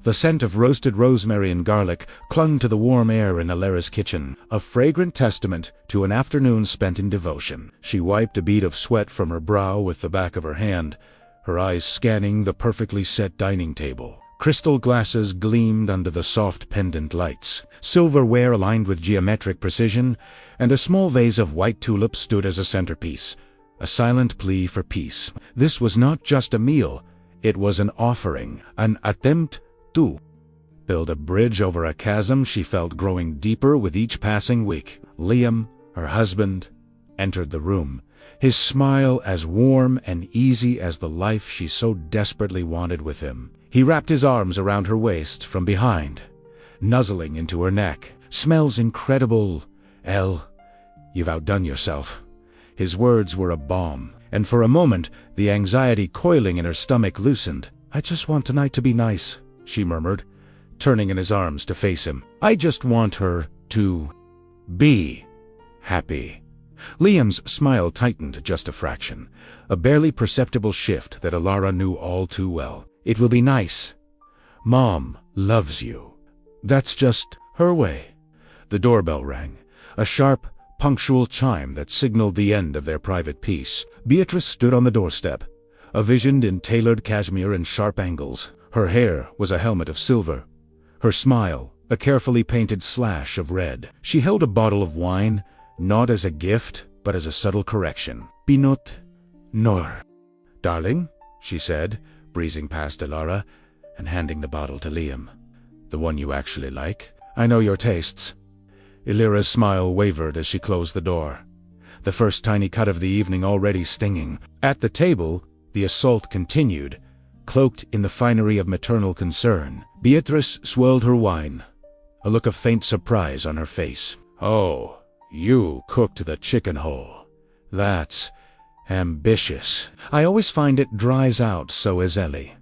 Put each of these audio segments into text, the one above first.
The scent of roasted rosemary and garlic clung to the warm air in Elara's kitchen, a fragrant testament to an afternoon spent in devotion. She wiped a bead of sweat from her brow with the back of her hand, her eyes scanning the perfectly set dining table. Crystal glasses gleamed under the soft pendant lights, silverware aligned with geometric precision, and a small vase of white tulips stood as a centerpiece, a silent plea for peace. This was not just a meal, it was an offering, an attempt to build a bridge over a chasm she felt growing deeper with each passing week. Liam, her husband, entered the room, his smile as warm and easy as the life she so desperately wanted with him. He wrapped his arms around her waist from behind, nuzzling into her neck. "Smells incredible, Elle. You've outdone yourself." His words were a balm, and for a moment the anxiety coiling in her stomach loosened. "I just want tonight to be nice," she murmured, turning in his arms to face him. "I just want her to be happy." Liam's smile tightened just a fraction, a barely perceptible shift that Elara knew all too well. "It will be nice. Mom loves you." That's just her way. The doorbell rang, a sharp, punctual chime that signaled the end of their private peace. Beatrice stood on the doorstep, a vision in tailored cashmere and sharp angles. Her hair was a helmet of silver, her smile a carefully painted slash of red. She held a bottle of wine, not as a gift, but as a subtle correction. "Pinot Noir." "Darling," she said, breezing past Elara and handing the bottle to Liam. "The one you actually like. I know your tastes." Elara's smile wavered as she closed the door, the first tiny cut of the evening already stinging. At the table, the assault continued, cloaked in the finery of maternal concern. Beatrice swirled her wine, a look of faint surprise on her face. "Oh, you cooked the chicken whole. That's ambitious. I always find it dries out so easily,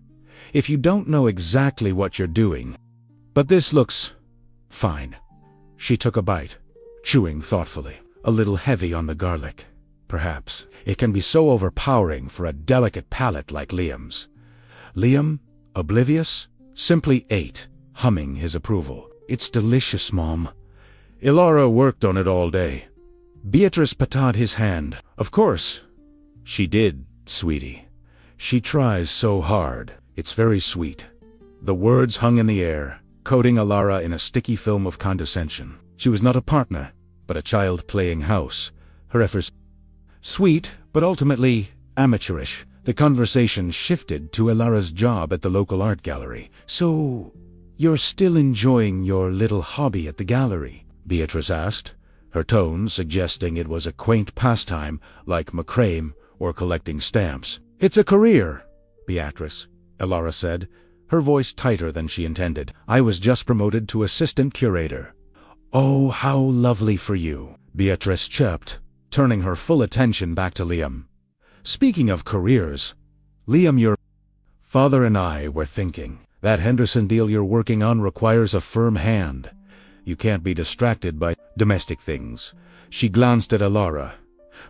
if you don't know exactly what you're doing. But this looks fine." She took a bite, chewing thoughtfully, a little heavy on the garlic. Perhaps it can be so overpowering for a delicate palate like Liam's. Liam, oblivious, simply ate, humming his approval. "It's delicious, Mom. Elara worked on it all day." Beatrice patted his hand. "Of course." "She did, sweetie. She tries so hard. It's very sweet." The words hung in the air, coating Elara in a sticky film of condescension. She was not a partner, but a child playing house. Her efforts sweet, but ultimately amateurish. The conversation shifted to Elara's job at the local art gallery. "So, you're still enjoying your little hobby at the gallery?" Beatrice asked, her tone suggesting it was a quaint pastime like macrame or collecting stamps. "It's a career, Beatrice," Elara said, her voice tighter than she intended. "I was just promoted to assistant curator." "Oh, how lovely for you," Beatrice chirped, turning her full attention back to Liam. "Speaking of careers, Liam, your father and I were thinking that Henderson deal you're working on requires a firm hand. You can't be distracted by domestic things." She glanced at Elara,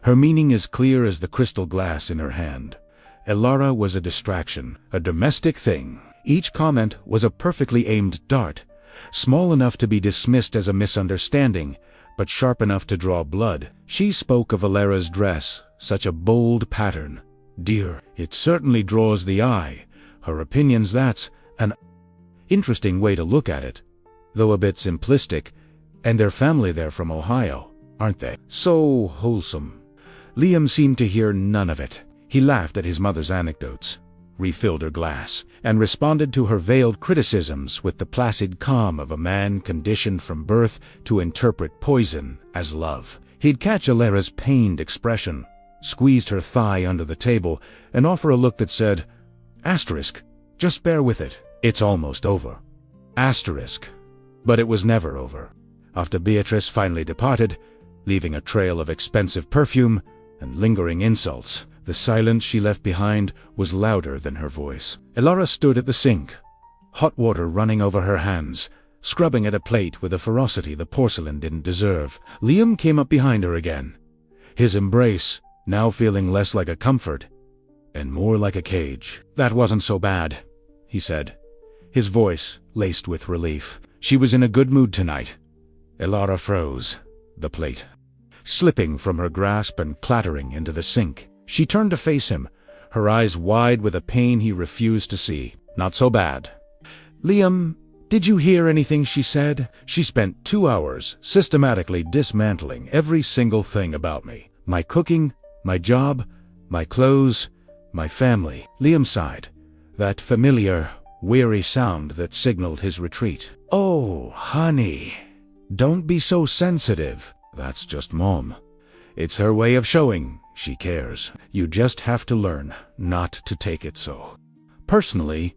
her meaning as clear as the crystal glass in her hand. Elara was a distraction, a domestic thing. Each comment was a perfectly aimed dart, small enough to be dismissed as a misunderstanding, but sharp enough to draw blood. She spoke of Elara's dress, such a bold pattern. "Dear, it certainly draws the eye. Her opinions, that's an interesting way to look at it, though a bit simplistic. And their family, they're from Ohio, aren't they? So wholesome." Liam seemed to hear none of it. He laughed at his mother's anecdotes, refilled her glass, and responded to her veiled criticisms with the placid calm of a man conditioned from birth to interpret poison as love. He'd catch Elara's pained expression, squeezed her thigh under the table, and offer a look that said, "Asterisk, just bear with it. It's almost over." Asterisk. But it was never over. After Beatrice finally departed, leaving a trail of expensive perfume and lingering insults, the silence she left behind was louder than her voice. Elara stood at the sink, hot water running over her hands, scrubbing at a plate with a ferocity the porcelain didn't deserve. Liam came up behind her again, his embrace now feeling less like a comfort and more like a cage. "That wasn't so bad," he said, his voice laced with relief. She was in a good mood tonight. Elara froze, the plate slipping from her grasp and clattering into the sink. She turned to face him, her eyes wide with a pain he refused to see. Not so bad. "Liam, did you hear anything she said? She spent 2 hours systematically dismantling every single thing about me. My cooking, my job, my clothes, my family." Liam sighed, that familiar, weary sound that signaled his retreat. "Oh, honey, don't be so sensitive. That's just Mom. It's her way of showing she cares. You just have to learn not to take it so personally."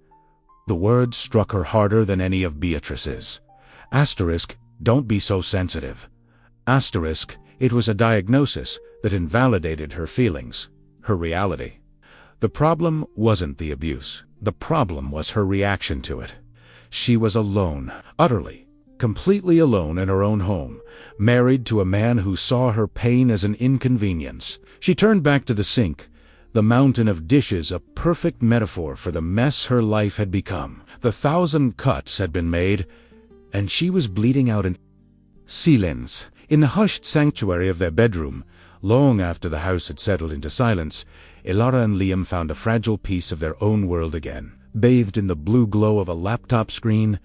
The words struck her harder than any of Beatrice's. Asterisk, don't be so sensitive. Asterisk, it was a diagnosis that invalidated her feelings, her reality. The problem wasn't the abuse. The problem was her reaction to it. She was alone, utterly, completely alone in her own home, married to a man who saw her pain as an inconvenience. She turned back to the sink, the mountain of dishes a perfect metaphor for the mess her life had become. The 1,000 cuts had been made, and she was bleeding out in silence. In the hushed sanctuary of their bedroom, long after the house had settled into silence, Elara and Liam found a fragile piece of their own world again. Bathed in the blue glow of a laptop screen,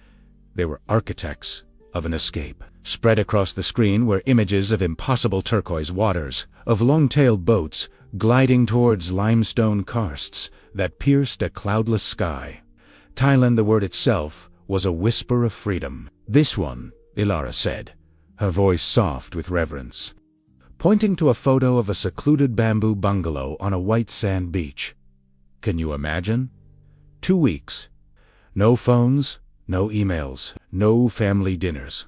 they were architects of an escape. Spread across the screen were images of impossible turquoise waters, of long-tailed boats gliding towards limestone karsts that pierced a cloudless sky. Thailand, the word itself, was a whisper of freedom. "This one," Elara said, her voice soft with reverence, pointing to a photo of a secluded bamboo bungalow on a white sand beach. "Can you imagine? 2 weeks. No phones, no emails, no family dinners."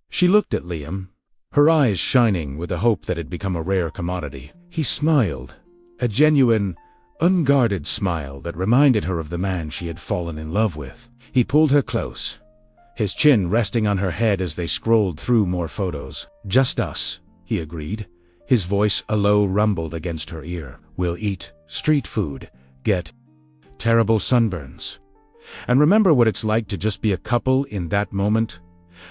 She looked at Liam, her eyes shining with the hope that had become a rare commodity. He smiled, a genuine, unguarded smile that reminded her of the man she had fallen in love with. He pulled her close, his chin resting on her head as they scrolled through more photos. "Just us," he agreed, his voice a low rumble against her ear. "We'll eat street food, get terrible sunburns, and remember what it's like to just be a couple in that moment."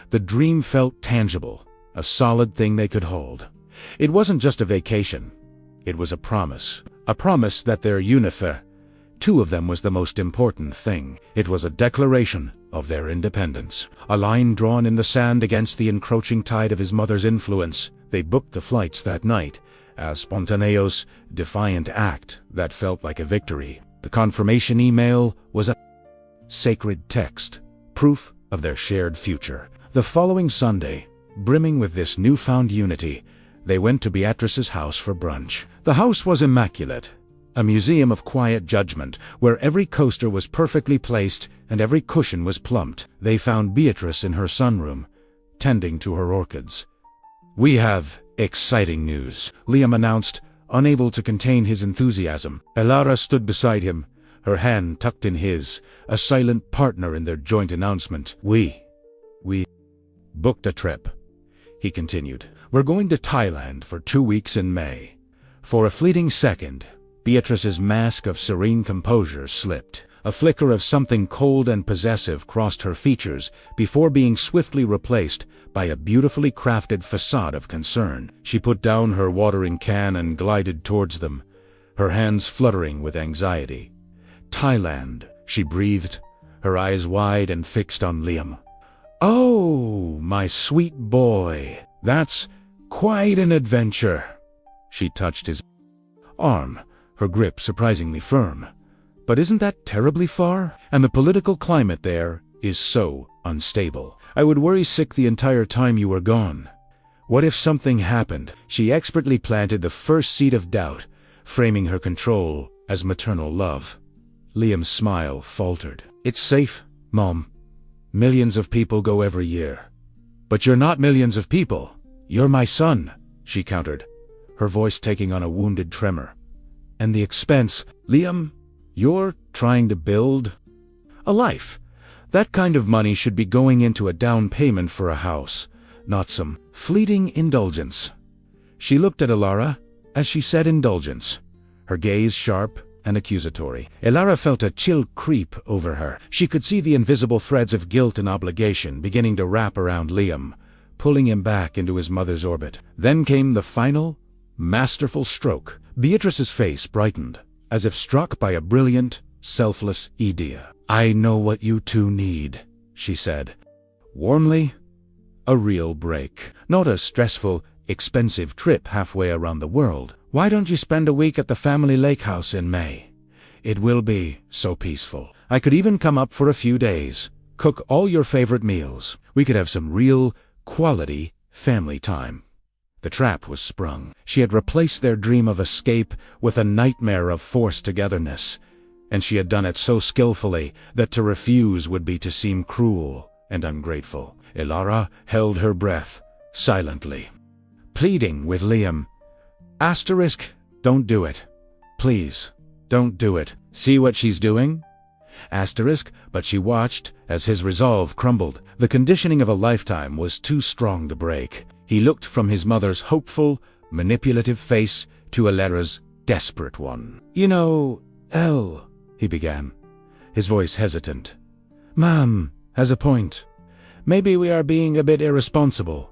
The dream felt tangible, a solid thing they could hold. It wasn't just a vacation. It was a promise that their unifier, 2 of them, was the most important thing. It was a declaration of their independence, a line drawn in the sand against the encroaching tide of his mother's influence. They booked the flights that night, a spontaneous, defiant act that felt like a victory. The confirmation email was a sacred text, proof of their shared future. The following Sunday, brimming with this newfound unity, they went to Beatrice's house for brunch. The house was immaculate, a museum of quiet judgment, where every coaster was perfectly placed and every cushion was plumped. They found Beatrice in her sunroom, tending to her orchids. "We have exciting news," Liam announced, unable to contain his enthusiasm. Elara stood beside him, her hand tucked in his, a silent partner in their joint announcement. We booked a trip," he continued. "We're going to Thailand for 2 weeks in May." For a fleeting second, Beatrice's mask of serene composure slipped. A flicker of something cold and possessive crossed her features before being swiftly replaced by a beautifully crafted facade of concern. She put down her watering can and glided towards them, her hands fluttering with anxiety. "Thailand," she breathed, her eyes wide and fixed on Liam. "Oh, my sweet boy, that's quite an adventure." She touched his arm, her grip surprisingly firm. "But isn't that terribly far? And the political climate there is so unstable. I would worry sick the entire time you were gone. What if something happened?" She expertly planted the first seed of doubt, framing her control as maternal love. Liam's smile faltered. "It's safe, Mom. Millions of people go every year." "But you're not millions of people. You're my son," she countered, her voice taking on a wounded tremor. "And the expense, Liam, you're trying to build a life. That kind of money should be going into a down payment for a house, not some fleeting indulgence." She looked at Elara as she said indulgence, her gaze sharp, and accusatory. Elara felt a chill creep over her. She could see the invisible threads of guilt and obligation beginning to wrap around Liam, pulling him back into his mother's orbit. Then came the final, masterful stroke. Beatrice's face brightened, as if struck by a brilliant, selfless idea. "I know what you two need," she said. Warmly, a real break. Not a stressful, expensive trip halfway around the world. Why don't you spend a week at the family lake house in May? It will be so peaceful. I could even come up for a few days, cook all your favorite meals. We could have some real, quality family time. The trap was sprung. She had replaced their dream of escape with a nightmare of forced togetherness, and she had done it so skillfully that to refuse would be to seem cruel and ungrateful. Elara held her breath, silently, pleading with Liam. Don't do it. Please, don't do it. See what she's doing? But she watched as his resolve crumbled. The conditioning of a lifetime was too strong to break. He looked from his mother's hopeful, manipulative face to Elara's desperate one. "You know, Elle," he began, his voice hesitant. "Mom has a point. Maybe we are being a bit irresponsible.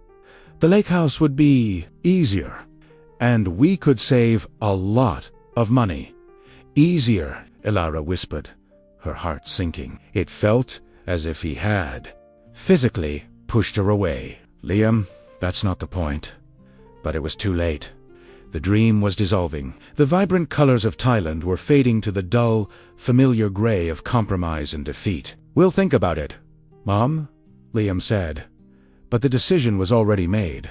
The lake house would be easier, and we could save a lot of money." "Easier," Elara whispered, her heart sinking. It felt as if he had, physically, pushed her away. "Liam, that's not the point." But it was too late. The dream was dissolving. The vibrant colors of Thailand were fading to the dull, familiar gray of compromise and defeat. "We'll think about it, Mom," Liam said. But the decision was already made.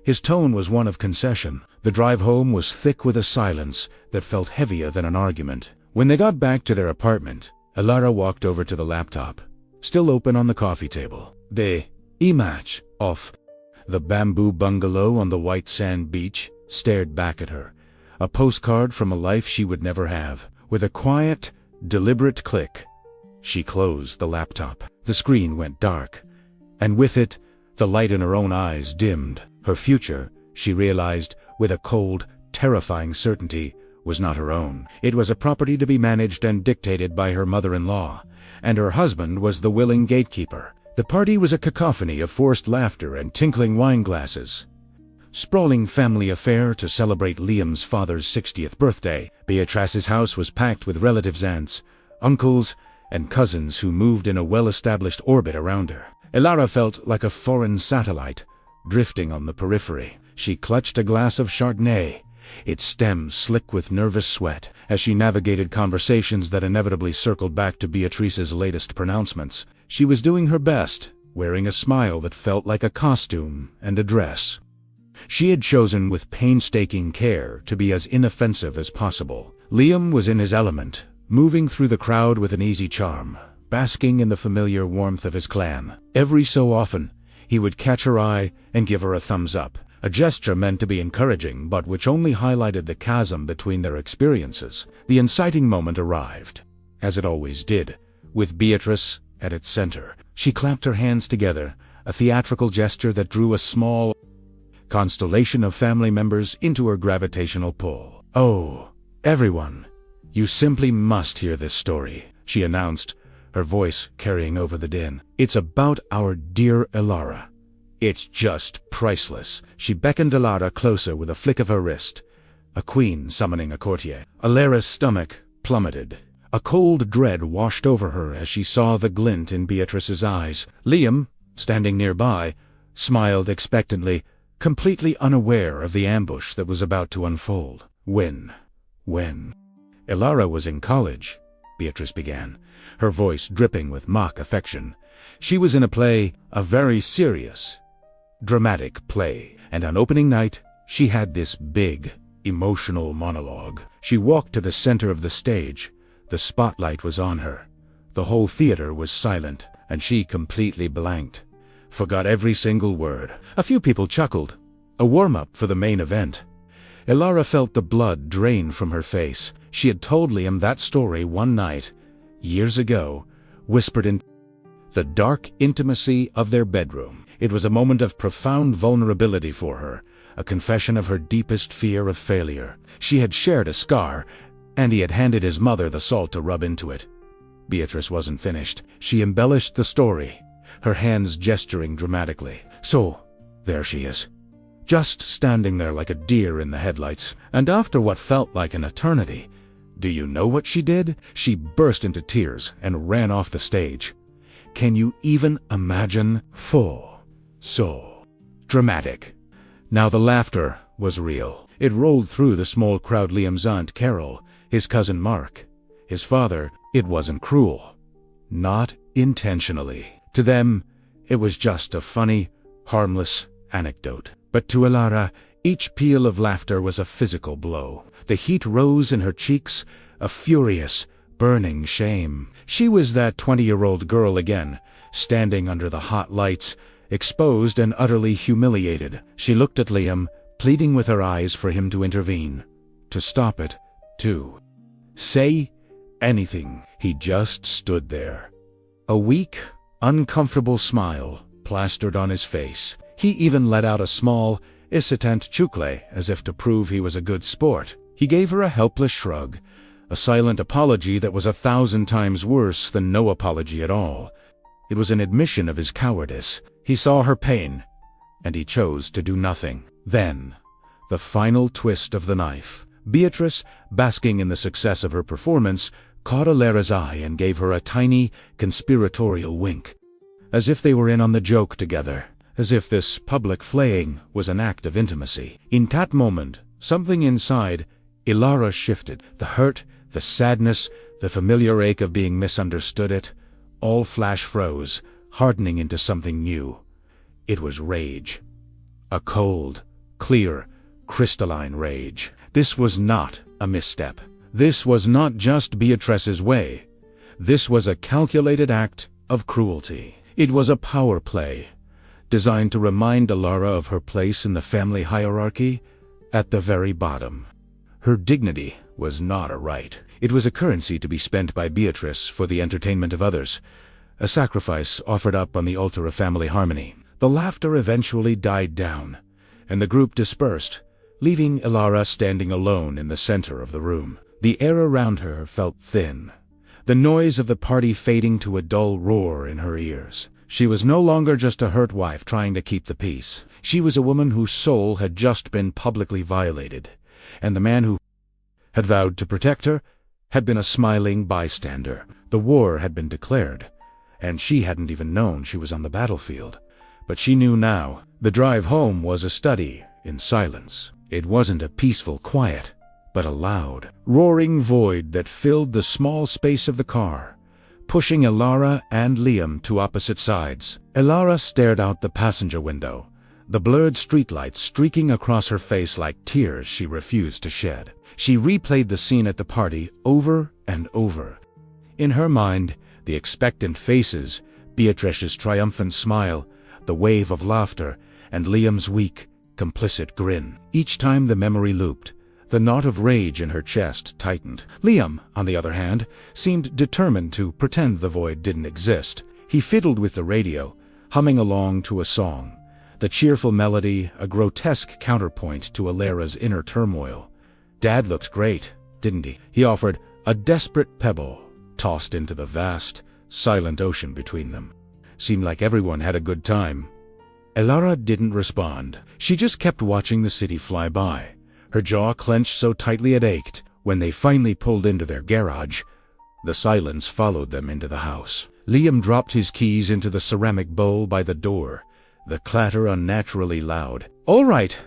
His tone was one of concession. The drive home was thick with a silence that felt heavier than an argument. When they got back to their apartment, Elara walked over to the laptop, still open on the coffee table. The image of the bamboo bungalow on the white sand beach stared back at her, a postcard from a life she would never have. With a quiet, deliberate click, she closed the laptop. The screen went dark, and with it, the light in her own eyes dimmed. Her future, she realized with a cold, terrifying certainty, was not her own. It was a property to be managed and dictated by her mother-in-law, and her husband was the willing gatekeeper. The party was a cacophony of forced laughter and tinkling wine glasses. Sprawling family affair to celebrate Liam's father's 60th birthday. Beatrice's house was packed with relatives, aunts, uncles, and cousins who moved in a well-established orbit around her. Elara felt like a foreign satellite, drifting on the periphery. She clutched a glass of Chardonnay, its stem slick with nervous sweat, as she navigated conversations that inevitably circled back to Beatrice's latest pronouncements. She was doing her best, wearing a smile that felt like a costume and a dress. She had chosen with painstaking care to be as inoffensive as possible. Liam was in his element, moving through the crowd with an easy charm, basking in the familiar warmth of his clan. Every so often, he would catch her eye and give her a thumbs up, a gesture meant to be encouraging but which only highlighted the chasm between their experiences. The inciting moment arrived, as it always did, with Beatrice at its center. She clapped her hands together, a theatrical gesture that drew a small constellation of family members into her gravitational pull. "Oh, everyone, you simply must hear this story," she announced, her voice carrying over the din. "It's about our dear Elara. It's just priceless." She beckoned Elara closer with a flick of her wrist, a queen summoning a courtier. Elara's stomach plummeted. A cold dread washed over her as she saw the glint in Beatrice's eyes. Liam, standing nearby, smiled expectantly, completely unaware of the ambush that was about to unfold. When Elara was in college, Beatrice began, her voice dripping with mock affection. She was in a play, a very serious, dramatic play, and on opening night, she had this big, emotional monologue. She walked to the center of the stage. The spotlight was on her. The whole theater was silent, and she completely blanked, forgot every single word. A few people chuckled, a warm-up for the main event. Elara felt the blood drain from her face. She had told Liam that story one night, years ago, whispered in the dark intimacy of their bedroom. It was a moment of profound vulnerability for her, a confession of her deepest fear of failure. She had shared a scar, and he had handed his mother the salt to rub into it. Beatrice wasn't finished. She embellished the story, her hands gesturing dramatically. So, there she is, just standing there like a deer in the headlights, and after what felt like an eternity, do you know what she did? She burst into tears and ran off the stage. Can you even imagine? So dramatic. Now the laughter was real. It rolled through the small crowd. Liam's aunt Carol, his cousin Mark, his father. It wasn't cruel. Not intentionally. To them, it was just a funny, harmless anecdote. But to Elara, each peal of laughter was a physical blow. The heat rose in her cheeks, a furious, burning shame. She was that 20-year-old girl again, standing under the hot lights, exposed and utterly humiliated. She looked at Liam, pleading with her eyes for him to intervene, to stop it, to say anything. He just stood there. A weak, uncomfortable smile plastered on his face. He even let out a small, hesitant chuckle as if to prove he was a good sport. He gave her a helpless shrug, a silent apology that was 1,000 times worse than no apology at all. It was an admission of his cowardice. He saw her pain, and he chose to do nothing. Then, the final twist of the knife. Beatrice, basking in the success of her performance, caught Elara's eye and gave her a tiny, conspiratorial wink, as if they were in on the joke together, as if this public flaying was an act of intimacy. In that moment, something inside Elara shifted. The hurt, the sadness, the familiar ache of being misunderstood, it all flash froze, hardening into something new. It was rage. A cold, clear, crystalline rage. This was not a misstep. This was not just Beatrice's way. This was a calculated act of cruelty. It was a power play, designed to remind Elara of her place in the family hierarchy at the very bottom. Her dignity was not a right. It was a currency to be spent by Beatrice for the entertainment of others, a sacrifice offered up on the altar of family harmony. The laughter eventually died down, and the group dispersed, leaving Elara standing alone in the center of the room. The air around her felt thin, the noise of the party fading to a dull roar in her ears. She was no longer just a hurt wife trying to keep the peace. She was a woman whose soul had just been publicly violated, and the man who had vowed to protect her had been a smiling bystander. The war had been declared, and she hadn't even known she was on the battlefield. But she knew now. The drive home was a study in silence. It wasn't a peaceful quiet, but a loud, roaring void that filled the small space of the car, pushing Elara and Liam to opposite sides. Elara stared out the passenger window, the blurred streetlights streaking across her face like tears she refused to shed. She replayed the scene at the party over and over. In her mind, the expectant faces, Beatrice's triumphant smile, the wave of laughter, and Liam's weak, complicit grin. Each time the memory looped, the knot of rage in her chest tightened. Liam, on the other hand, seemed determined to pretend the void didn't exist. He fiddled with the radio, humming along to a song, the cheerful melody a grotesque counterpoint to Elara's inner turmoil. Dad looked great, didn't he? He offered, a desperate pebble tossed into the vast, silent ocean between them. Seemed like everyone had a good time. Elara didn't respond. She just kept watching the city fly by, her jaw clenched so tightly it ached. When they finally pulled into their garage, the silence followed them into the house. Liam dropped his keys into the ceramic bowl by the door, the clatter unnaturally loud. "All right,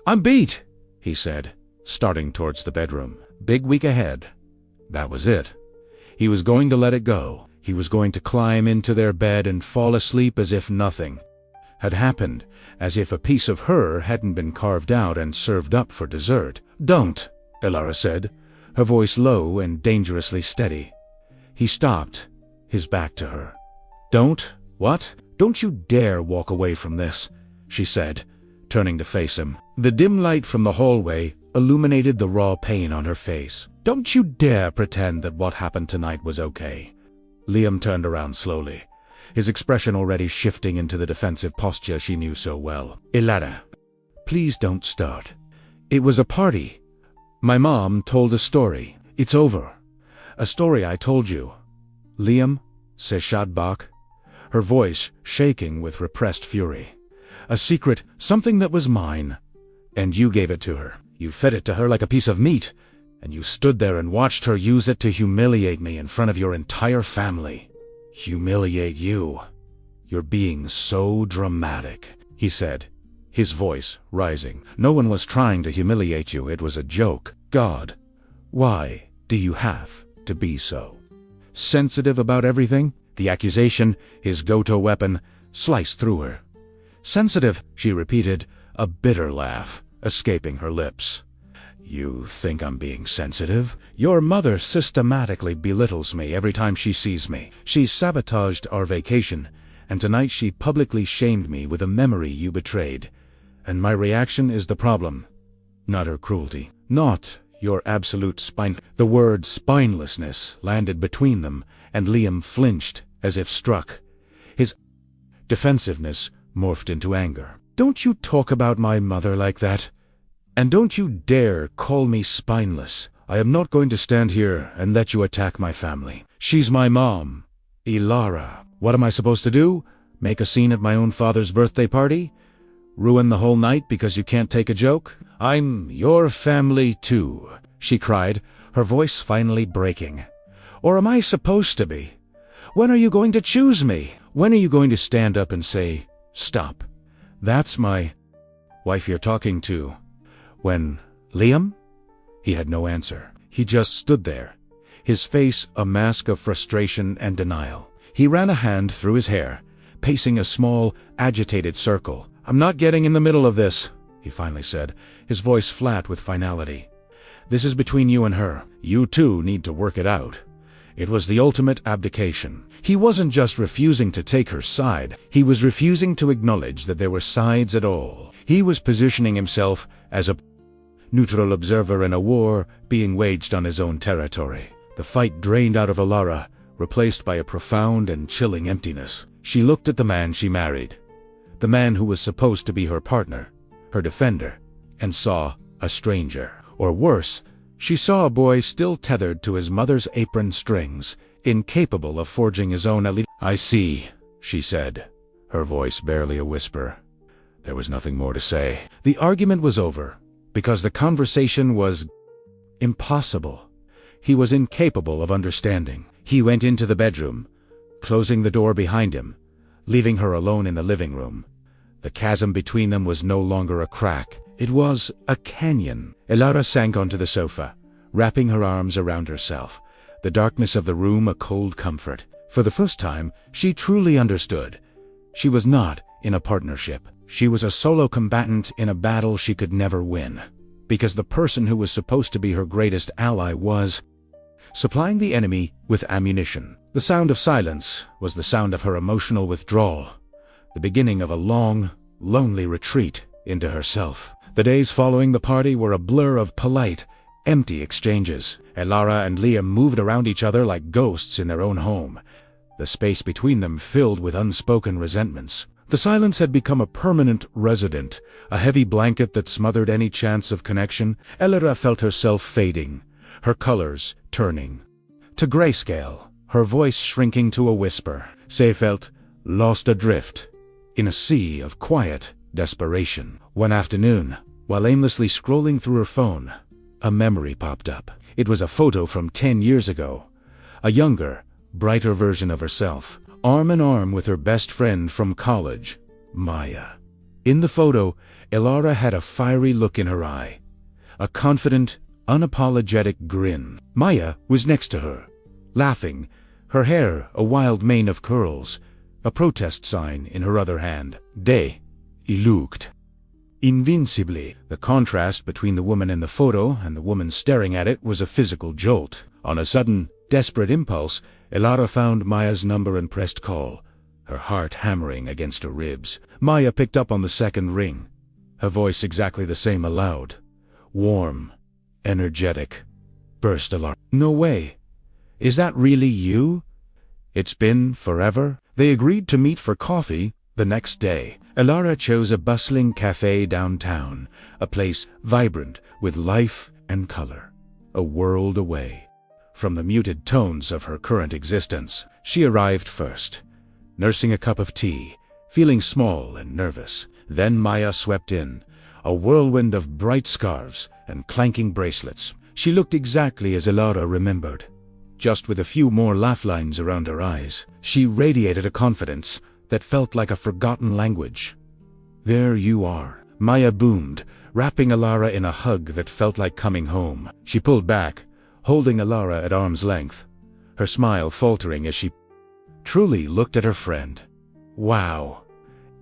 I'm beat," he said, starting towards the bedroom. Big week ahead. That was it. He was going to let it go. He was going to climb into their bed and fall asleep as if nothing had happened, as if a piece of her hadn't been carved out and served up for dessert. "Don't," Elara said, her voice low and dangerously steady. He stopped, his back to her. "Don't? What? Don't you dare walk away from this," she said, turning to face him. The dim light from the hallway illuminated the raw pain on her face. "Don't you dare pretend that what happened tonight was okay." Liam turned around slowly, his expression already shifting into the defensive posture she knew so well. "Elara, please don't start. It was a party. My mom told a story. It's over. A story I told you. Liam, says Shadbach, her voice shaking with repressed fury. A secret, something that was mine. And you gave it to her. You fed it to her like a piece of meat. And you stood there and watched her use it to humiliate me in front of your entire family. Humiliate you. You're being so dramatic, he said, his voice rising. No one was trying to humiliate you. It was a joke. God, why do you have to be so sensitive about everything? The accusation, his go-to weapon, sliced through her. Sensitive, she repeated, a bitter laugh escaping her lips. You think I'm being sensitive? Your mother systematically belittles me every time she sees me. She sabotaged our vacation, and tonight she publicly shamed me with a memory you betrayed. And my reaction is the problem, not her cruelty. Not your absolute spine. The word spinelessness landed between them, and Liam flinched as if struck. His defensiveness morphed into anger. Don't you talk about my mother like that. And don't you dare call me spineless. I am not going to stand here and let you attack my family. She's my mom, Elara. What am I supposed to do? Make a scene at my own father's birthday party? Ruin the whole night because you can't take a joke? I'm your family too, she cried, her voice finally breaking. Or am I supposed to be? When are you going to choose me? When are you going to stand up and say, stop? That's my wife you're talking to. When, Liam? He had no answer. He just stood there, his face a mask of frustration and denial. He ran a hand through his hair, pacing a small, agitated circle. I'm not getting in the middle of this, he finally said, his voice flat with finality. This is between you and her. You two need to work it out. It was the ultimate abdication. He wasn't just refusing to take her side, he was refusing to acknowledge that there were sides at all. He was positioning himself as a neutral observer in a war being waged on his own territory. The fight drained out of Elara, replaced by a profound and chilling emptiness. She looked at the man she married, the man who was supposed to be her partner, her defender, and saw a stranger. Or worse, she saw a boy still tethered to his mother's apron strings, incapable of forging his own elite. I see, she said, her voice barely a whisper. There was nothing more to say. The argument was over, because the conversation was impossible. He was incapable of understanding. He went into the bedroom, closing the door behind him, leaving her alone in the living room. The chasm between them was no longer a crack. It was a canyon. Elara sank onto the sofa, wrapping her arms around herself, the darkness of the room a cold comfort. For the first time, she truly understood. She was not in a partnership. She was a solo combatant in a battle she could never win, because the person who was supposed to be her greatest ally was supplying the enemy with ammunition. The sound of silence was the sound of her emotional withdrawal, the beginning of a long, lonely retreat into herself. The days following the party were a blur of polite, empty exchanges. Elara and Liam moved around each other like ghosts in their own home, the space between them filled with unspoken resentments. The silence had become a permanent resident, a heavy blanket that smothered any chance of connection. Elara felt herself fading, her colors turning to grayscale, her voice shrinking to a whisper. She felt lost adrift in a sea of quiet desperation. One afternoon, while aimlessly scrolling through her phone, a memory popped up. It was a photo from 10 years ago, a younger, brighter version of herself, arm in arm with her best friend from college, Maya. In the photo, Elara had a fiery look in her eye, a confident, unapologetic grin. Maya was next to her, laughing, her hair a wild mane of curls, a protest sign in her other hand. They looked invincibly. The contrast between the woman in the photo and the woman staring at it was a physical jolt. On a sudden, desperate impulse, Elara found Maya's number and pressed call, her heart hammering against her ribs. Maya picked up on the second ring, her voice exactly the same aloud. Warm, energetic. Burst Elara. No way. Is that really you? It's been forever? They agreed to meet for coffee the next day. Elara chose a bustling cafe downtown, a place vibrant with life and color, a world away. from the muted tones of her current existence. She arrived first, nursing a cup of tea, feeling small and nervous. Then Maya swept in, a whirlwind of bright scarves and clanking bracelets. She looked exactly as Elara remembered, just with a few more laugh lines around her eyes. She radiated a confidence that felt like a forgotten language. "There you are," Maya boomed, wrapping Elara in a hug that felt like coming home. She pulled back, holding Elara at arm's length, her smile faltering as she truly looked at her friend. "Wow.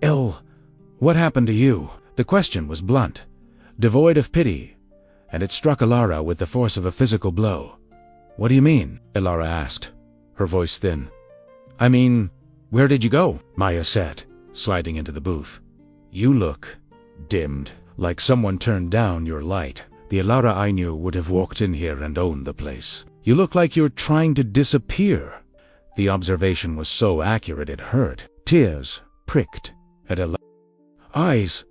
El, what happened to you?" The question was blunt, devoid of pity, and it struck Elara with the force of a physical blow. "What do you mean?" Elara asked, her voice thin. "I mean, where did you go?" Maya said, sliding into the booth. "You look dimmed, like someone turned down your light. The Elara I knew would have walked in here and owned the place. You look like you're trying to disappear." The observation was so accurate it hurt. Tears pricked at Elara's eyes,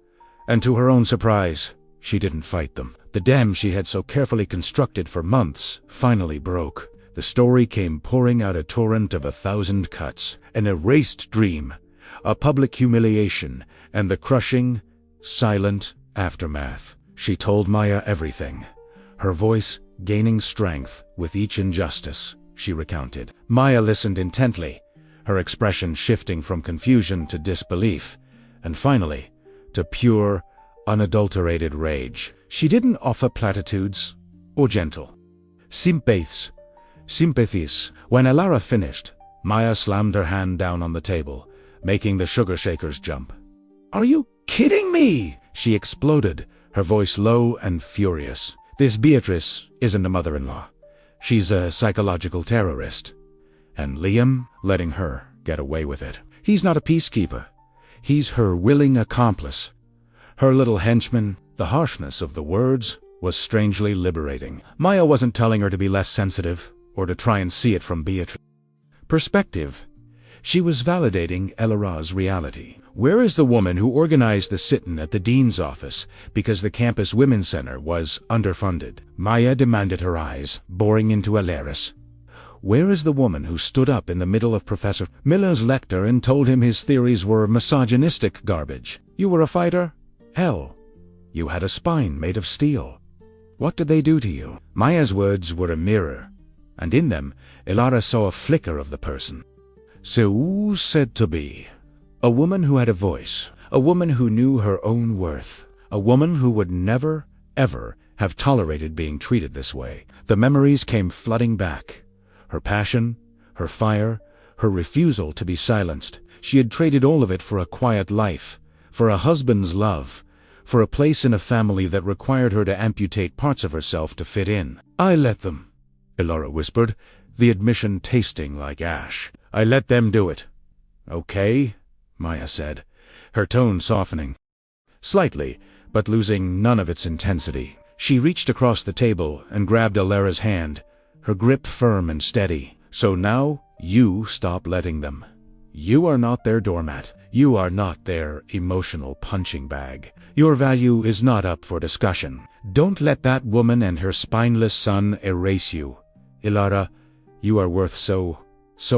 and to her own surprise, she didn't fight them. The dam she had so carefully constructed for months finally broke. The story came pouring out, a torrent of 1,000 cuts, an erased dream, a public humiliation, and the crushing, silent aftermath. She told Maya everything, her voice gaining strength with each injustice she recounted. Maya listened intently, her expression shifting from confusion to disbelief, and finally, to pure, unadulterated rage. She didn't offer platitudes or gentle sympathies. When Elara finished, Maya slammed her hand down on the table, making the sugar shakers jump. "Are you kidding me?" she exploded, her voice low and furious. "This Beatrice isn't a mother-in-law. She's a psychological terrorist. And Liam letting her get away with it. He's not a peacekeeper. He's her willing accomplice. Her little henchman." The harshness of the words was strangely liberating. Maya wasn't telling her to be less sensitive, or to try and see it from Beatrice's perspective. She was validating Elara's reality. Where is the woman who organized the sit-in at the dean's office because the campus women's center was underfunded? Maya demanded, her eyes boring into Elara's. Where is the woman who stood up in the middle of Professor Miller's lecture and told him his theories were misogynistic garbage? You were a fighter? Hell, you had a spine made of steel. What did they do to you? Maya's words were a mirror, and in them, Elara saw a flicker of the person so said to be. A woman who had a voice, a woman who knew her own worth, a woman who would never, ever have tolerated being treated this way. The memories came flooding back. Her passion, her fire, her refusal to be silenced. She had traded all of it for a quiet life, for a husband's love, for a place in a family that required her to amputate parts of herself to fit in. "I let them," Elara whispered, the admission tasting like ash. "I let them do it." "Okay," Maya said, her tone softening slightly, but losing none of its intensity. She reached across the table and grabbed Elara's hand, her grip firm and steady. "So now you stop letting them. You are not their doormat. You are not their emotional punching bag. Your value is not up for discussion. Don't let that woman and her spineless son erase you. Elara, you are worth so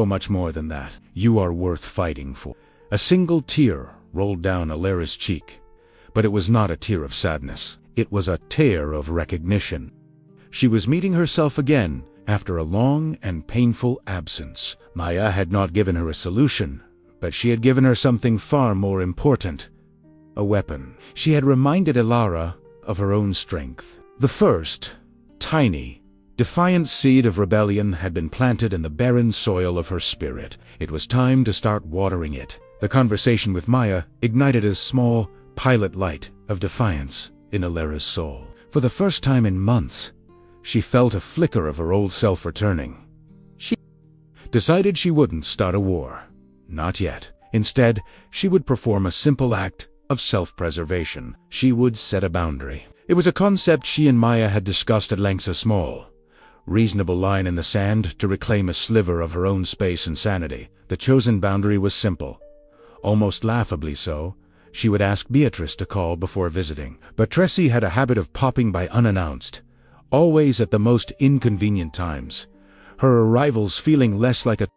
much more than that. You are worth fighting for." A single tear rolled down Elara's cheek, but it was not a tear of sadness. It was a tear of recognition. She was meeting herself again after a long and painful absence. Maya had not given her a solution, but she had given her something far more important. A weapon. She had reminded Elara of her own strength. The first, tiny, defiant seed of rebellion had been planted in the barren soil of her spirit. It was time to start watering it. The conversation with Maya ignited a small pilot light of defiance in Elara's soul. For the first time in months, she felt a flicker of her old self returning. She decided she wouldn't start a war. Not yet. Instead, she would perform a simple act of self-preservation. She would set a boundary. It was a concept she and Maya had discussed at length. A small, reasonable line in the sand to reclaim a sliver of her own space and sanity. The chosen boundary was simple. Almost laughably so. She would ask Beatrice to call before visiting. But Tracy had a habit of popping by unannounced, always at the most inconvenient times. her arrivals feeling less like a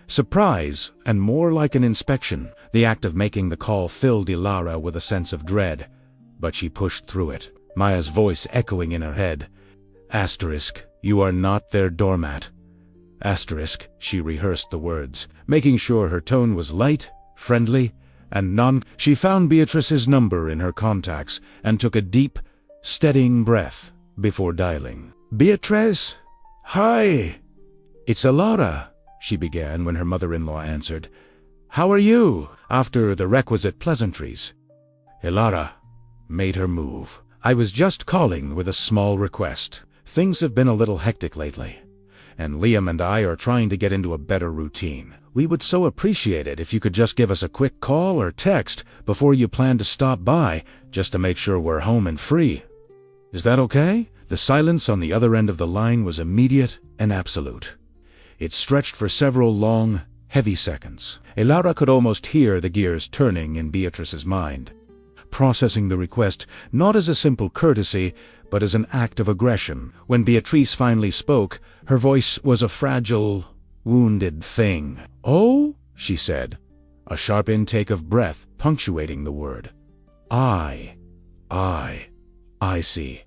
surprise and more like an inspection. The act of making the call filled Elara with a sense of dread, but she pushed through it, Maya's voice echoing in her head. Asterisk, you are not their doormat. Asterisk, she rehearsed the words, making sure her tone was light, friendly, and She found Beatrice's number in her contacts and took a deep, steadying breath before dialing. Beatrice? Hi. It's Elara, she began when her mother-in-law answered. How are you? After the requisite pleasantries. Elara made her move. I was just calling with a small request. Things have been a little hectic lately, and Liam and I are trying to get into a better routine. We would so appreciate it if you could just give us a quick call or text before you plan to stop by, just to make sure we're home and free. Is that okay? The silence on the other end of the line was immediate and absolute. It stretched for several long, heavy seconds. Elara could almost hear the gears turning in Beatrice's mind, processing the request not as a simple courtesy, but as an act of aggression. When Beatrice finally spoke, her voice was a fragile, wounded thing. Oh, she said, a sharp intake of breath punctuating the word. I see.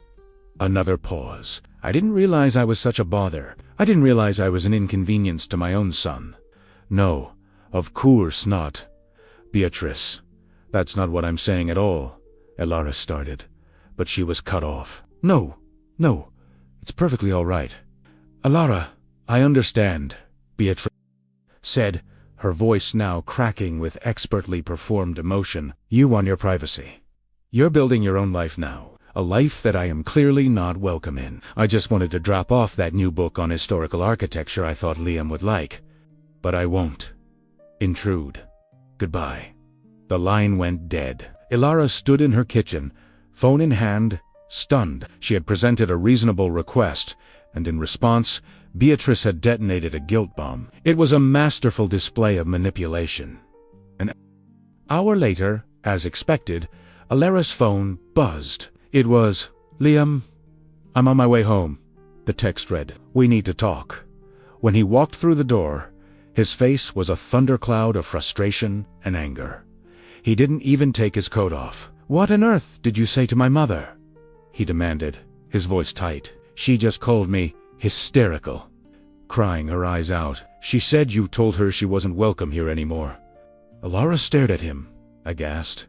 Another pause. I didn't realize I was such a bother. I didn't realize I was an inconvenience to my own son. No, of course not. Beatrice, that's not what I'm saying at all, Elara started, but she was cut off. No, it's perfectly all right. Elara, I understand, Beatrice said, her voice now cracking with expertly performed emotion. You want your privacy. You're building your own life now, a life that I am clearly not welcome in. I just wanted to drop off that new book on historical architecture I thought Liam would like. But I won't intrude. Goodbye. The line went dead. Elara stood in her kitchen, phone in hand, stunned. She had presented a reasonable request, and in response, Beatrice had detonated a guilt bomb. It was a masterful display of manipulation. An hour later, as expected, Elara's phone buzzed. It was, Liam, I'm on my way home. The text read, we need to talk. When he walked through the door, his face was a thundercloud of frustration and anger. He didn't even take his coat off. What on earth did you say to my mother? He demanded, his voice tight. She just called me hysterical, crying her eyes out. She said you told her she wasn't welcome here anymore. Elara stared at him, aghast.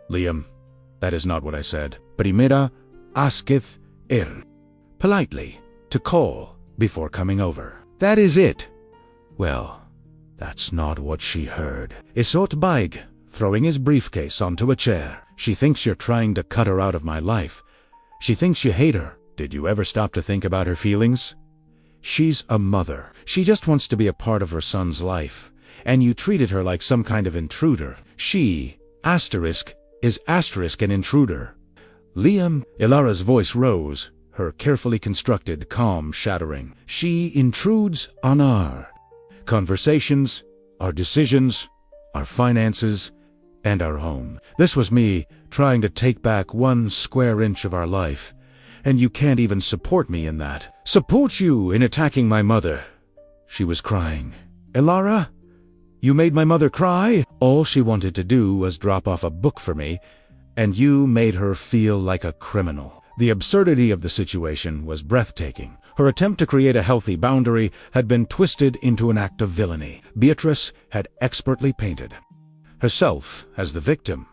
Liam, that is not what I said. Primera asketh politely, to call before coming over. That is it. Well, that's not what she heard. Isot Baig, throwing his briefcase onto a chair. She thinks you're trying to cut her out of my life. She thinks you hate her. Did you ever stop to think about her feelings? She's a mother. She just wants to be a part of her son's life. And you treated her like some kind of intruder. She, is an intruder. Liam, Elara's voice rose, her carefully constructed calm shattering. She intrudes on our conversations, our decisions, our finances, and our home. This was me trying to take back 1 square inch of our life, and you can't even support me in that. Support you in attacking my mother. She was crying. Elara, you made my mother cry? All she wanted to do was drop off a book for me, and you made her feel like a criminal. The absurdity of the situation was breathtaking. Her attempt to create a healthy boundary had been twisted into an act of villainy. Beatrice had expertly painted herself as the victim,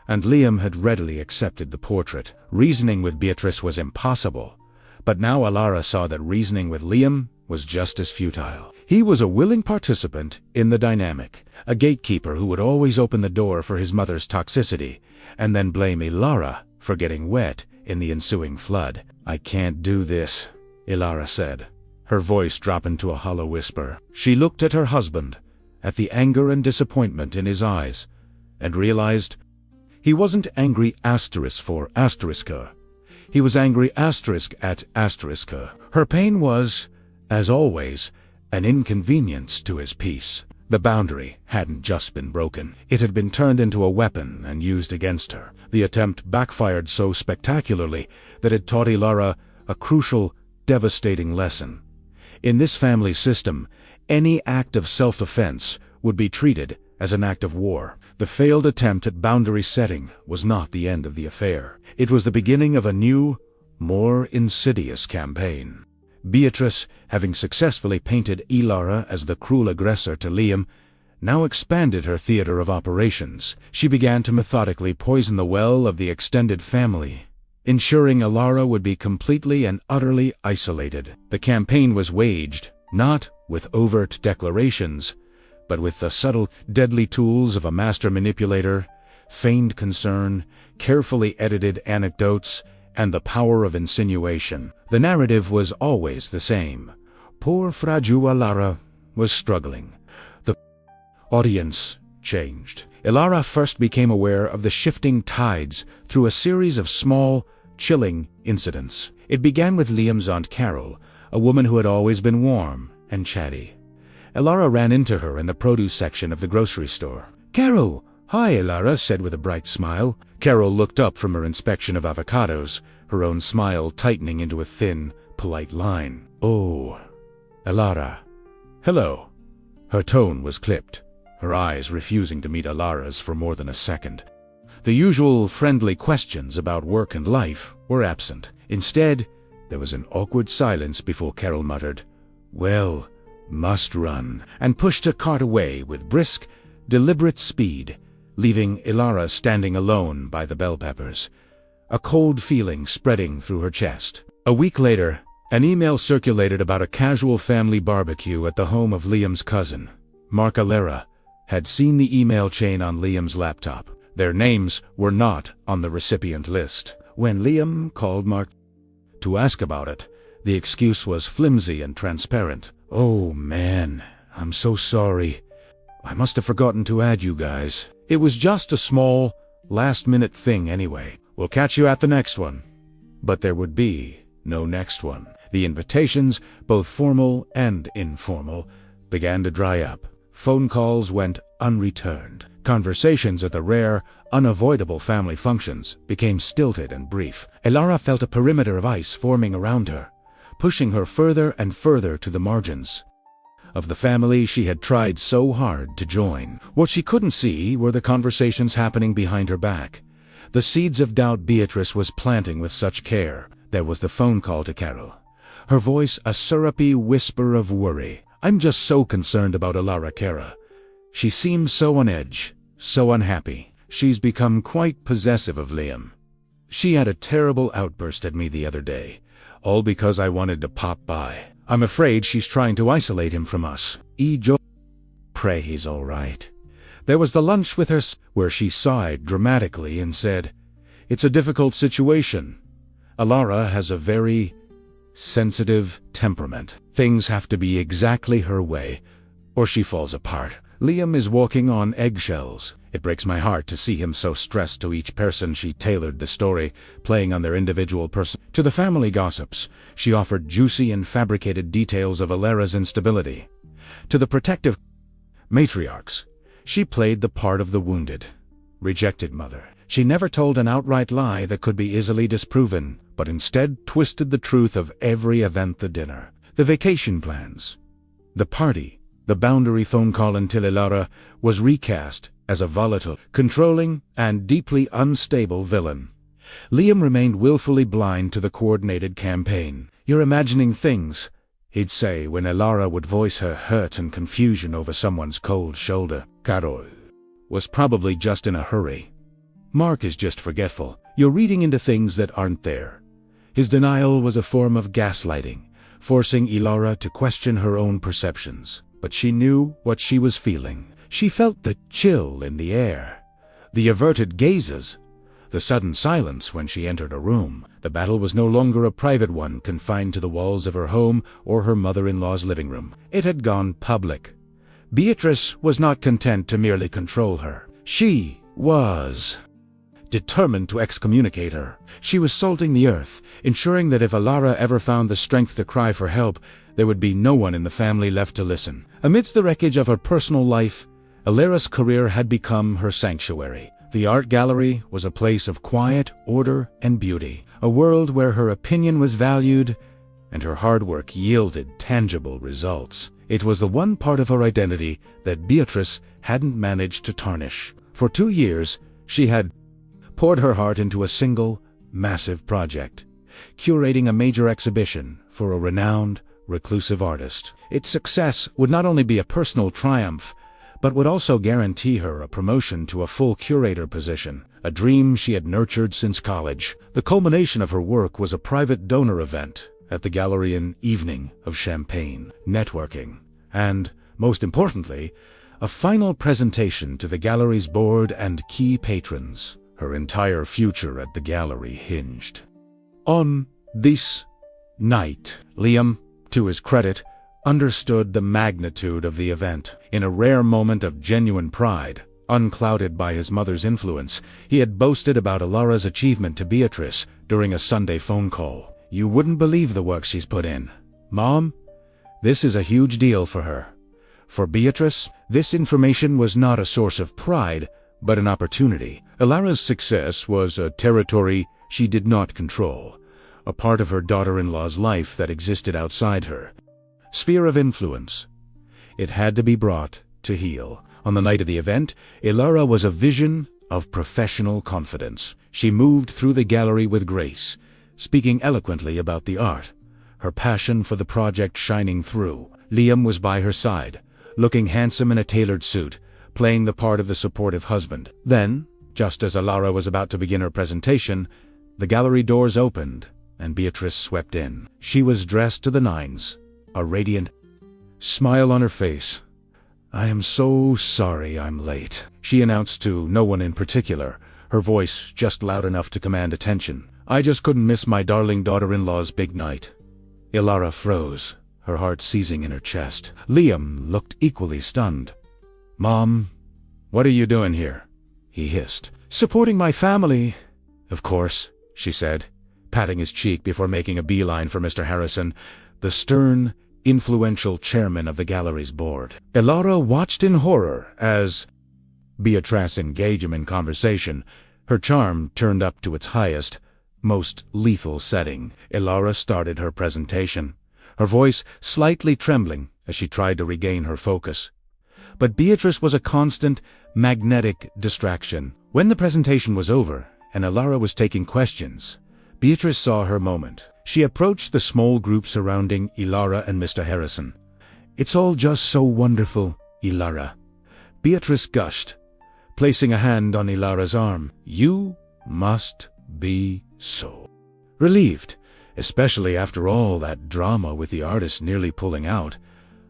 and Liam had readily accepted the portrait. Reasoning with Beatrice was impossible, but now Elara saw that reasoning with Liam was just as futile. He was a willing participant in the dynamic, a gatekeeper who would always open the door for his mother's toxicity, and then blame Elara for getting wet in the ensuing flood. I can't do this, Elara said, her voice dropping to a hollow whisper. She looked at her husband, at the anger and disappointment in his eyes, and realized he wasn't angry for her. He was angry at her. Her pain was, as always, an inconvenience to his peace. The boundary hadn't just been broken. It had been turned into a weapon and used against her. The attempt backfired so spectacularly that it taught Elara a crucial, devastating lesson. In this family system, any act of self-defense would be treated as an act of war. The failed attempt at boundary setting was not the end of the affair. It was the beginning of a new, more insidious campaign. Beatrice, having successfully painted Elara as the cruel aggressor to Liam, now expanded her theater of operations. She began to methodically poison the well of the extended family, ensuring Elara would be completely and utterly isolated. The campaign was waged, not with overt declarations, but with the subtle, deadly tools of a master manipulator, feigned concern, carefully edited anecdotes, and the power of insinuation. The narrative was always the same. Poor fragile Elara was struggling. The audience changed. Elara first became aware of the shifting tides through a series of small, chilling incidents. It began with Liam's Aunt Carol, a woman who had always been warm and chatty. Elara ran into her in the produce section of the grocery store. "Carol!" "Hi," Elara said with a bright smile. Carol looked up from her inspection of avocados, her own smile tightening into a thin, polite line. "Oh, Elara." "Hello." Her tone was clipped, her eyes refusing to meet Elara's for more than a second. The usual friendly questions about work and life were absent. Instead, there was an awkward silence before Carol muttered, "Well, must run," and pushed her cart away with brisk, deliberate speed, leaving Elara standing alone by the bell peppers, a cold feeling spreading through her chest. A week later, an email circulated about a casual family barbecue at the home of Liam's cousin. Mark Elara had seen the email chain on Liam's laptop. Their names were not on the recipient list. When Liam called Mark to ask about it, the excuse was flimsy and transparent. "Oh man, I'm so sorry. I must have forgotten to add you guys. It was just a small, last-minute thing anyway. We'll catch you at the next one." But there would be no next one. The invitations, both formal and informal, began to dry up. Phone calls went unreturned. Conversations at the rare, unavoidable family functions became stilted and brief. Elara felt a perimeter of ice forming around her, pushing her further and further to the margins of the family she had tried so hard to join. What she couldn't see were the conversations happening behind her back, the seeds of doubt Beatrice was planting with such care. There was the phone call to Carol, her voice a syrupy whisper of worry. "I'm just so concerned about Elara, Cara. She seems so on edge, so unhappy. She's become quite possessive of Liam. She had a terrible outburst at me the other day, all because I wanted to pop by. I'm afraid she's trying to isolate him from us. Pray he's all right." There was the lunch with her, where she sighed dramatically and said, "It's a difficult situation. Elara has a very sensitive temperament. Things have to be exactly her way, or she falls apart. Liam is walking on eggshells. It breaks my heart to see him so stressed." To each person she tailored the story, playing on their individual person. To the family gossips, she offered juicy and fabricated details of Elara's instability. To the protective matriarchs, she played the part of the wounded, rejected mother. She never told an outright lie that could be easily disproven, but instead twisted the truth of every event: the dinner, the vacation plans, the party, the boundary phone call, until Elara was recast as a volatile, controlling, and deeply unstable villain. Liam remained willfully blind to the coordinated campaign. "You're imagining things," he'd say when Elara would voice her hurt and confusion over someone's cold shoulder. "Carol was probably just in a hurry. Mark is just forgetful. You're reading into things that aren't there." His denial was a form of gaslighting, forcing Elara to question her own perceptions. But she knew what she was feeling. She felt the chill in the air, the averted gazes, the sudden silence when she entered a room. The battle was no longer a private one confined to the walls of her home or her mother-in-law's living room. It had gone public. Beatrice was not content to merely control her. She was determined to excommunicate her. She was salting the earth, ensuring that if Elara ever found the strength to cry for help, there would be no one in the family left to listen. Amidst the wreckage of her personal life, Elara's career had become her sanctuary. The art gallery was a place of quiet, order, and beauty, a world where her opinion was valued and her hard work yielded tangible results. It was the one part of her identity that Beatrice hadn't managed to tarnish. For 2 years, she had poured her heart into a single, massive project, curating a major exhibition for a renowned, reclusive artist. Its success would not only be a personal triumph, but would also guarantee her a promotion to a full curator position, a dream she had nurtured since college. The culmination of her work was a private donor event at the gallery, an evening of champagne, networking, and, most importantly, a final presentation to the gallery's board and key patrons. Her entire future at the gallery hinged on this night. Liam, to his credit, understood the magnitude of the event. In a rare moment of genuine pride, unclouded by his mother's influence, he had boasted about Elara's achievement to Beatrice during a Sunday phone call. "You wouldn't believe the work she's put in, Mom. This is a huge deal for her." For Beatrice, this information was not a source of pride, but an opportunity. Elara's success was a territory she did not control, a part of her daughter-in-law's life that existed outside her sphere of influence. It had to be brought to heel. On the night of the event, Elara was a vision of professional confidence. She moved through the gallery with grace, speaking eloquently about the art, her passion for the project shining through. Liam was by her side, looking handsome in a tailored suit, playing the part of the supportive husband. Then, just as Elara was about to begin her presentation, the gallery doors opened, and Beatrice swept in. She was dressed to the nines, a radiant smile on her face. "I am so sorry I'm late," she announced to no one in particular, her voice just loud enough to command attention. "I just couldn't miss my darling daughter-in-law's big night." Elara froze, her heart seizing in her chest. Liam looked equally stunned. "Mom, what are you doing here?" he hissed. "Supporting my family." "Of course," she said, patting his cheek before making a beeline for Mr. Harrison, the stern, influential chairman of the gallery's board. Elara watched in horror as Beatrice engaged him in conversation, her charm turned up to its highest, most lethal setting. Elara started her presentation, her voice slightly trembling as she tried to regain her focus. But Beatrice was a constant, magnetic distraction. When the presentation was over and Elara was taking questions, Beatrice saw her moment. She approached the small group surrounding Elara and Mr. Harrison. "It's all just so wonderful, Elara," Beatrice gushed, placing a hand on Elara's arm. "You must be so relieved, especially after all that drama with the artist nearly pulling out."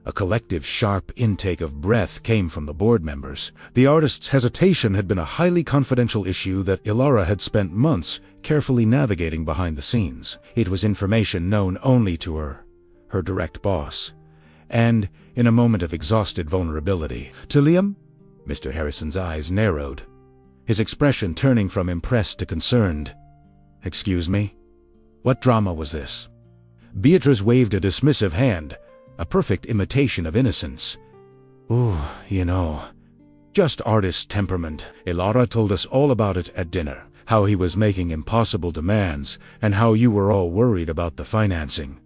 A collective sharp intake of breath came from the board members. The artist's hesitation had been a highly confidential issue that Elara had spent months carefully navigating behind the scenes. It was information known only to her direct boss. And, in a moment of exhausted vulnerability, to Liam, Mr. Harrison's eyes narrowed, his expression turning from impressed to concerned. "Excuse me? What drama was this?" Beatrice waved a dismissive hand, a perfect imitation of innocence. "Ooh, just artist temperament. Elara told us all about it at dinner, how he was making impossible demands, and how you were all worried about the financing.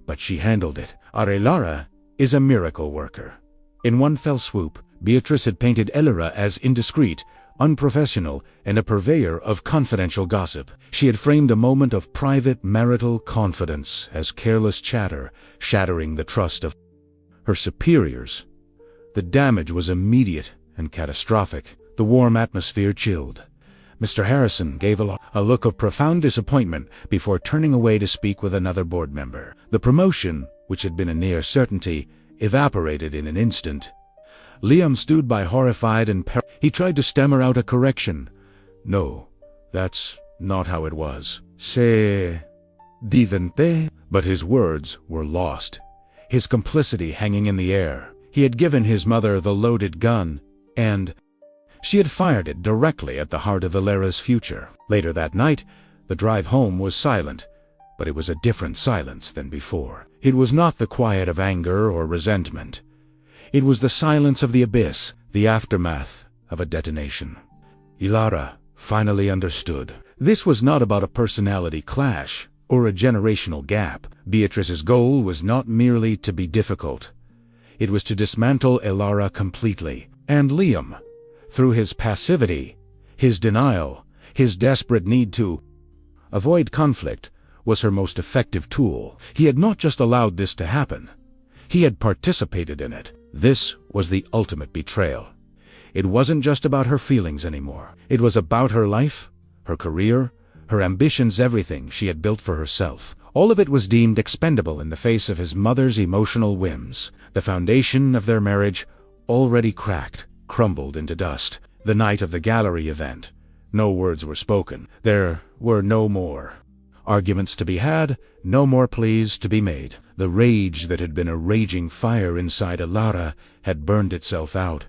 But she handled it. Our Elara is a miracle worker." In one fell swoop, Beatrice had painted Elara as indiscreet, unprofessional, and a purveyor of confidential gossip. She had framed a moment of private marital confidence as careless chatter, shattering the trust of her superiors. The damage was immediate and catastrophic. The warm atmosphere chilled. Mr. Harrison gave a look of profound disappointment before turning away to speak with another board member. The promotion, which had been a near certainty, evaporated in an instant. Liam stood by horrified and he tried to stammer out a correction. "No, that's not how it was. C'est divente." But his words were lost, his complicity hanging in the air. He had given his mother the loaded gun, and she had fired it directly at the heart of Elara's future. Later that night, the drive home was silent, but it was a different silence than before. It was not the quiet of anger or resentment. It was the silence of the abyss, the aftermath of a detonation. Elara finally understood. This was not about a personality clash or a generational gap. Beatrice's goal was not merely to be difficult. It was to dismantle Elara completely. And Liam, through his passivity, his denial, his desperate need to avoid conflict, was her most effective tool. He had not just allowed this to happen. He had participated in it. This was the ultimate betrayal. It wasn't just about her feelings anymore. It was about her life, her career, her ambitions, everything she had built for herself. All of it was deemed expendable in the face of his mother's emotional whims. The foundation of their marriage, already cracked, crumbled into dust. The night of the gallery event, no words were spoken. There were no more arguments to be had, no more pleas to be made. The rage that had been a raging fire inside Elara had burned itself out,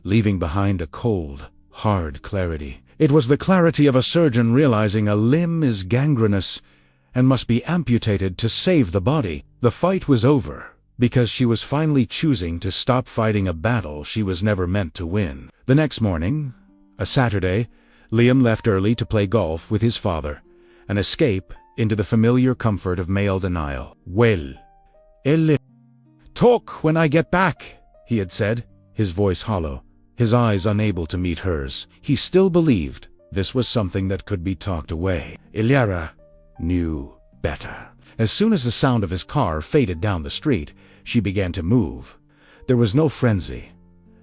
leaving behind a cold, hard clarity. It was the clarity of a surgeon realizing a limb is gangrenous and must be amputated to save the body. The fight was over, because she was finally choosing to stop fighting a battle she was never meant to win. The next morning, a Saturday, Liam left early to play golf with his father, an escape into the familiar comfort of male denial. "Well, I'll talk when I get back," he had said, his voice hollow, his eyes unable to meet hers. He still believed this was something that could be talked away. Elara knew better. As soon as the sound of his car faded down the street, she began to move. There was no frenzy,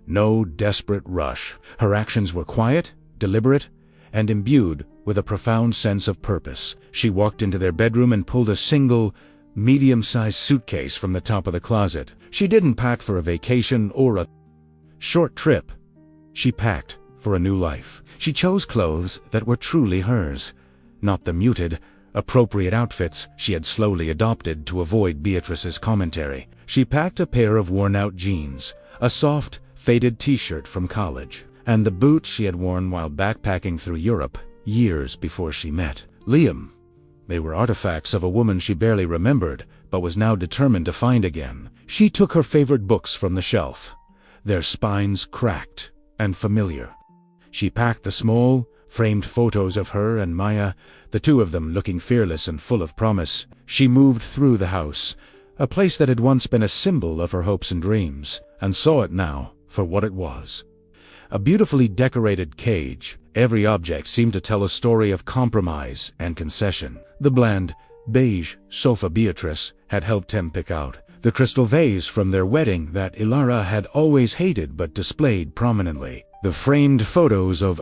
no desperate rush. Her actions were quiet, deliberate, and imbued with a profound sense of purpose. She walked into their bedroom and pulled a single, medium-sized suitcase from the top of the closet. She didn't pack for a vacation or a short trip. She packed for a new life. She chose clothes that were truly hers, not the muted, appropriate outfits she had slowly adopted to avoid Beatrice's commentary. She packed a pair of worn-out jeans, a soft, faded t-shirt from college, and the boots she had worn while backpacking through Europe years before she met Liam. They were artifacts of a woman she barely remembered, but was now determined to find again. She took her favorite books from the shelf, their spines cracked and familiar. She packed the small, framed photos of her and Maya, the two of them looking fearless and full of promise. She moved through the house, a place that had once been a symbol of her hopes and dreams, and saw it now for what it was. A beautifully decorated cage. Every object seemed to tell a story of compromise and concession. The bland, beige sofa Beatrice had helped him pick out. The crystal vase from their wedding that Elara had always hated but displayed prominently. The framed photos of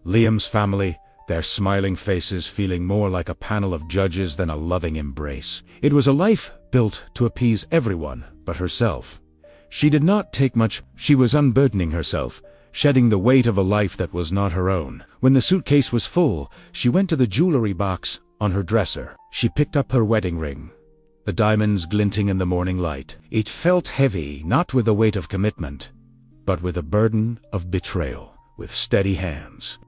Liam's family, their smiling faces feeling more like a panel of judges than a loving embrace. It was a life built to appease everyone but herself. She did not take much. She was unburdening herself, shedding the weight of a life that was not her own. When the suitcase was full, she went to the jewelry box on her dresser. She picked up her wedding ring, the diamonds glinting in the morning light. It felt heavy, not with the weight of commitment, but with a burden of betrayal. With steady hands,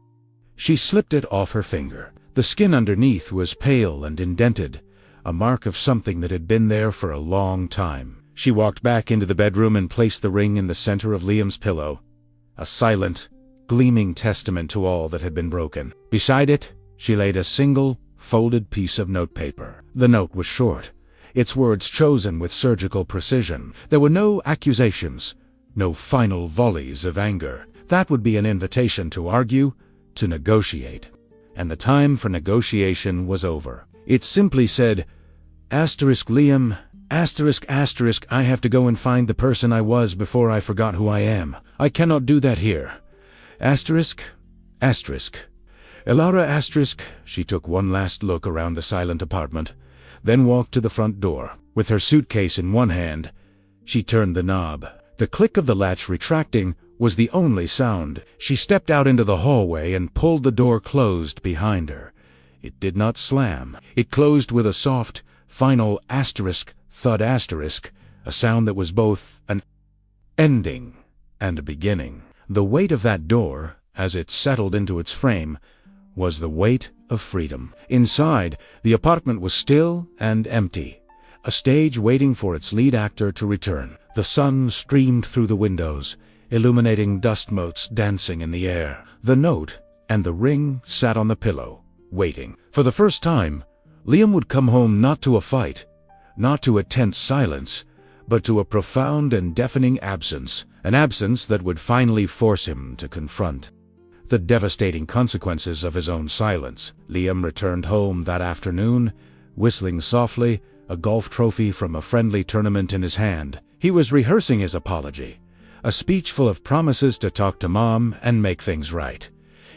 she slipped it off her finger. The skin underneath was pale and indented, a mark of something that had been there for a long time. She walked back into the bedroom and placed the ring in the center of Liam's pillow, a silent, gleaming testament to all that had been broken. Beside it, she laid a single, folded piece of notepaper. The note was short, its words chosen with surgical precision. There were no accusations, no final volleys of anger. That would be an invitation to argue, to negotiate. And the time for negotiation was over. It simply said, Liam, I have to go and find the person I was before I forgot who I am. I cannot do that here. Elara, she took one last look around the silent apartment, then walked to the front door. With her suitcase in one hand, she turned the knob. The click of the latch retracting was the only sound. She stepped out into the hallway and pulled the door closed behind her. It did not slam. It closed with a soft, final thud, a sound that was both an ending and a beginning. The weight of that door, as it settled into its frame, was the weight of freedom. Inside, the apartment was still and empty, a stage waiting for its lead actor to return. The sun streamed through the windows, illuminating dust motes dancing in the air. The note and the ring sat on the pillow, waiting. For the first time, Liam would come home not to a fight, not to a tense silence, but to a profound and deafening absence, an absence that would finally force him to confront the devastating consequences of his own silence. Liam returned home that afternoon, whistling softly, a golf trophy from a friendly tournament in his hand. He was rehearsing his apology, a speech full of promises to talk to Mom and make things right.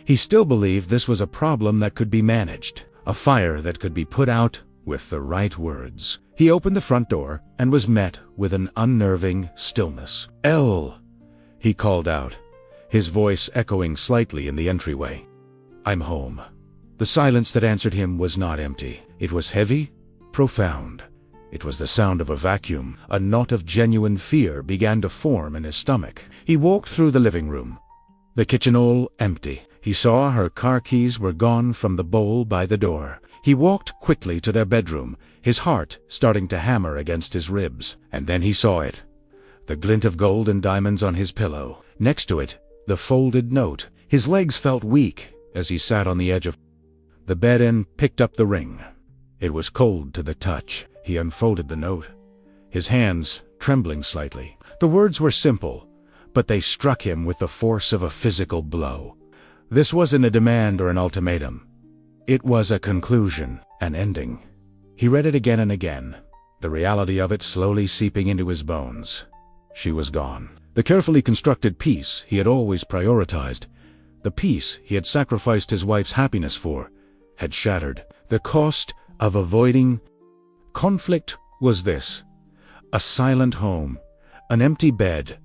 He still believed this was a problem that could be managed, a fire that could be put out with the right words. He opened the front door and was met with an unnerving stillness. "Elle," he called out, his voice echoing slightly in the entryway. "I'm home." The silence that answered him was not empty. It was heavy, profound. It was the sound of a vacuum. A knot of genuine fear began to form in his stomach. He walked through the living room, the kitchen all empty. He saw her car keys were gone from the bowl by the door. He walked quickly to their bedroom, his heart starting to hammer against his ribs. And then he saw it, the glint of gold and diamonds on his pillow. Next to it, the folded note. His legs felt weak as he sat on the edge of the bed and picked up the ring. It was cold to the touch. He unfolded the note, his hands trembling slightly. The words were simple, but they struck him with the force of a physical blow. This wasn't a demand or an ultimatum. It was a conclusion, an ending. He read it again and again, the reality of it slowly seeping into his bones. She was gone. The carefully constructed peace he had always prioritized, the peace he had sacrificed his wife's happiness for, had shattered. The cost of avoiding conflict was this: a silent home, an empty bed,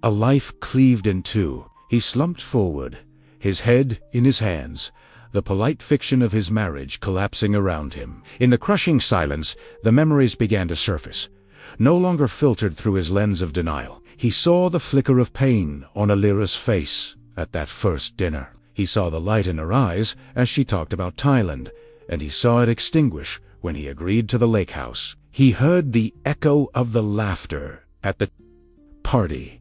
a life cleaved in two. He slumped forward, his head in his hands, the polite fiction of his marriage collapsing around him. In the crushing silence, the memories began to surface, no longer filtered through his lens of denial. He saw the flicker of pain on Elara's face at that first dinner. He saw the light in her eyes as she talked about Thailand, and he saw it extinguish when he agreed to the lake house. He heard the echo of the laughter at the party,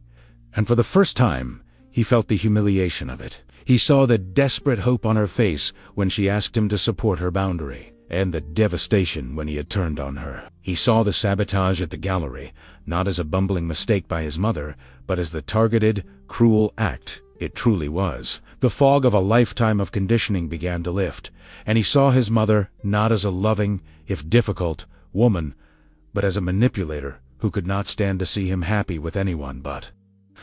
and for the first time, he felt the humiliation of it. He saw the desperate hope on her face when she asked him to support her boundary, and the devastation when he had turned on her. He saw the sabotage at the gallery, not as a bumbling mistake by his mother, but as the targeted, cruel act it truly was. The fog of a lifetime of conditioning began to lift, and he saw his mother not as a loving, if difficult, woman, but as a manipulator who could not stand to see him happy with anyone but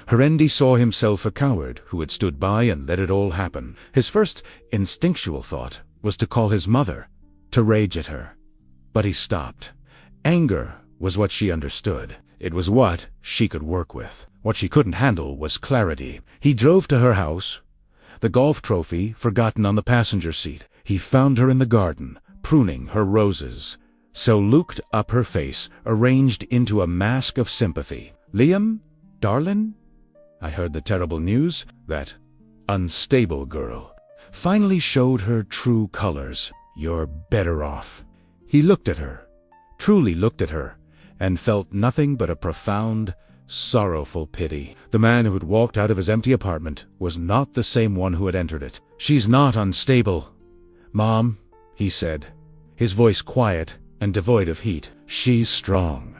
her. And he saw himself a coward who had stood by and let it all happen. His first instinctual thought was to call his mother, to rage at her. But he stopped. Anger was what she understood. It was what she could work with. What she couldn't handle was clarity. He drove to her house, the golf trophy forgotten on the passenger seat. He found her in the garden, pruning her roses, so looked up her face, arranged into a mask of sympathy. "Liam, darlin', I heard the terrible news. That unstable girl finally showed her true colors. You're better off." He looked at her, truly looked at her, and felt nothing but a profound, sorrowful pity. The man who had walked out of his empty apartment was not the same one who had entered it. "She's not unstable, Mom," he said, his voice quiet and devoid of heat. "She's strong.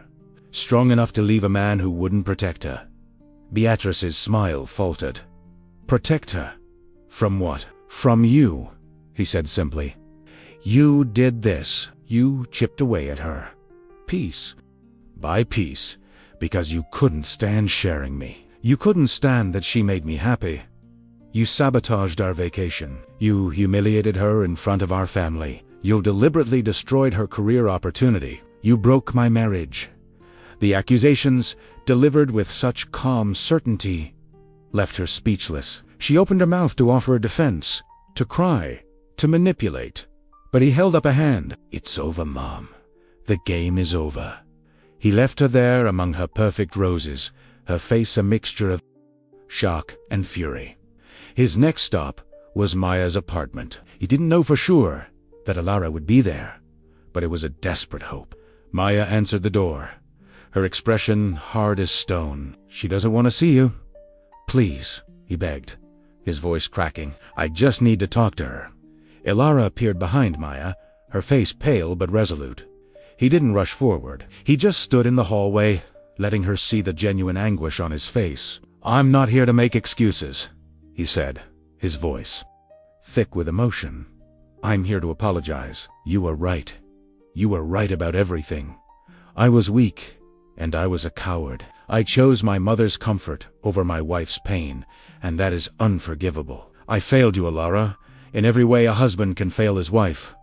Strong enough to leave a man who wouldn't protect her." Beatrice's smile faltered. "Protect her? From what?" "From you," he said simply. "You did this. You chipped away at her. Piece by piece, because you couldn't stand sharing me. You couldn't stand that she made me happy. You sabotaged our vacation. You humiliated her in front of our family. You deliberately destroyed her career opportunity. You broke my marriage." The accusations, delivered with such calm certainty, left her speechless. She opened her mouth to offer a defense, to cry, to manipulate. But he held up a hand. "It's over, Mom. The game is over." He left her there among her perfect roses, her face a mixture of shock and fury. His next stop was Maya's apartment. He didn't know for sure that Elara would be there, but it was a desperate hope. Maya answered the door, her expression hard as stone. "She doesn't want to see you." "Please," he begged, his voice cracking. "I just need to talk to her." Elara appeared behind Maya, her face pale but resolute. He didn't rush forward. He just stood in the hallway, letting her see the genuine anguish on his face. "I'm not here to make excuses," he said, his voice thick with emotion. "I'm here to apologize. You were right. You were right about everything. I was weak, and I was a coward. I chose my mother's comfort over my wife's pain, and that is unforgivable. I failed you, Elara, in every way a husband can fail his wife.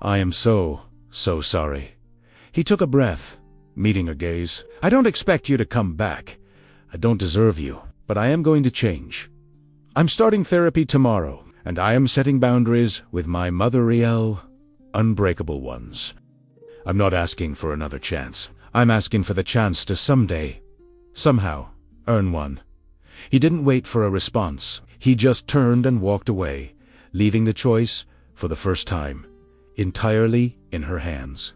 I am so sorry." He took a breath, meeting her gaze. "I don't expect you to come back. I don't deserve you, but I am going to change. I'm starting therapy tomorrow, and I am setting boundaries with my mother, Riel, unbreakable ones. I'm not asking for another chance. I'm asking for the chance to someday, somehow, earn one." He didn't wait for a response. He just turned and walked away, leaving the choice, for the first time, entirely in her hands.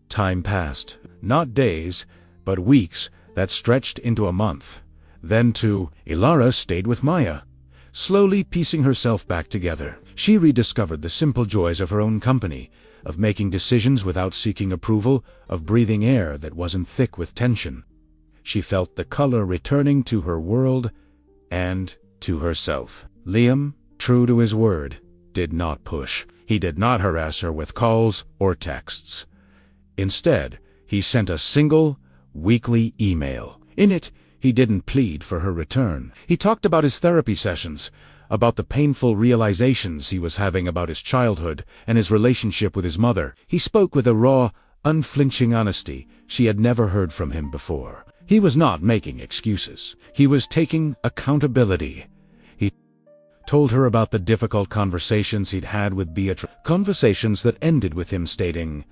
Time passed. Not days, but weeks that stretched into a month. Then, too, Elara stayed with Maya, slowly piecing herself back together. She rediscovered the simple joys of her own company, of making decisions without seeking approval, of breathing air that wasn't thick with tension. She felt the color returning to her world and to herself. Liam, true to his word, did not push. He did not harass her with calls or texts. Instead, he sent a single, weekly email. In it, he didn't plead for her return. He talked about his therapy sessions, about the painful realizations he was having about his childhood and his relationship with his mother. He spoke with a raw, unflinching honesty she had never heard from him before. He was not making excuses. He was taking accountability. He told her about the difficult conversations he'd had with Beatrice, conversations that ended with him stating,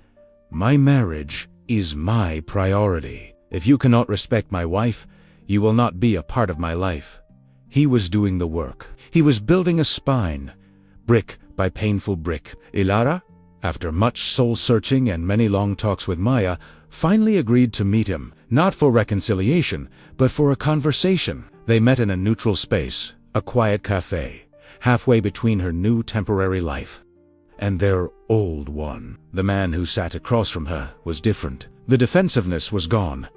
"My marriage is my priority. If you cannot respect my wife, you will not be a part of my life." He was doing the work. He was building a spine, brick by painful brick. Elara, after much soul-searching and many long talks with Maya, finally agreed to meet him, not for reconciliation, but for a conversation. They met in a neutral space, a quiet cafe, halfway between her new temporary life and their old one. The man who sat across from her was different. The defensiveness was gone,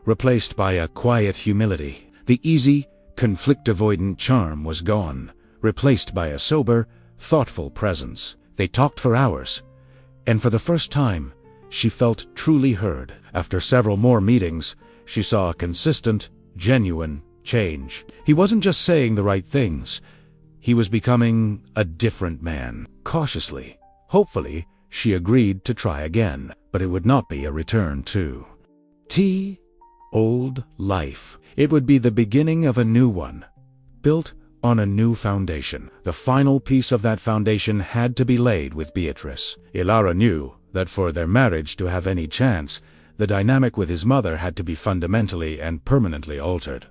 replaced by a quiet humility. The easy, conflict-avoidant charm was gone, replaced by a sober, thoughtful presence. They talked for hours, and for the first time, she felt truly heard. After several more meetings, she saw a consistent, genuine change. He wasn't just saying the right things. He was becoming a different man. Cautiously, hopefully, she agreed to try again, but it would not be a return to old life. It would be the beginning of a new one, built on a new foundation. The final piece of that foundation had to be laid with Beatrice. Elara knew that for their marriage to have any chance, the dynamic with his mother had to be fundamentally and permanently altered.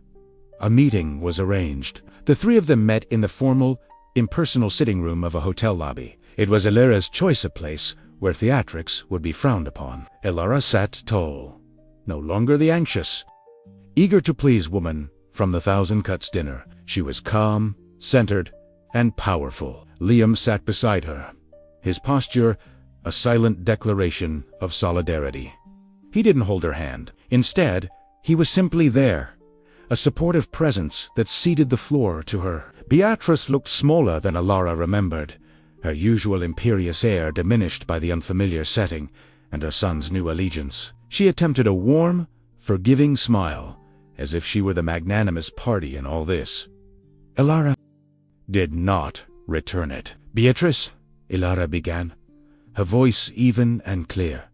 A meeting was arranged. The three of them met in the formal, impersonal sitting room of a hotel lobby. It was Elara's choice of place where theatrics would be frowned upon. Elara sat tall, no longer the anxious, eager to please woman from the Thousand Cuts dinner. She was calm, centered, and powerful. Liam sat beside her, his posture a silent declaration of solidarity. He didn't hold her hand. Instead, he was simply there, a supportive presence that ceded the floor to her. Beatrice looked smaller than Elara remembered, her usual imperious air diminished by the unfamiliar setting and her son's new allegiance. She attempted a warm, forgiving smile, as if she were the magnanimous party in all this. Elara did not return it. "Beatrice," Elara began, her voice even and clear,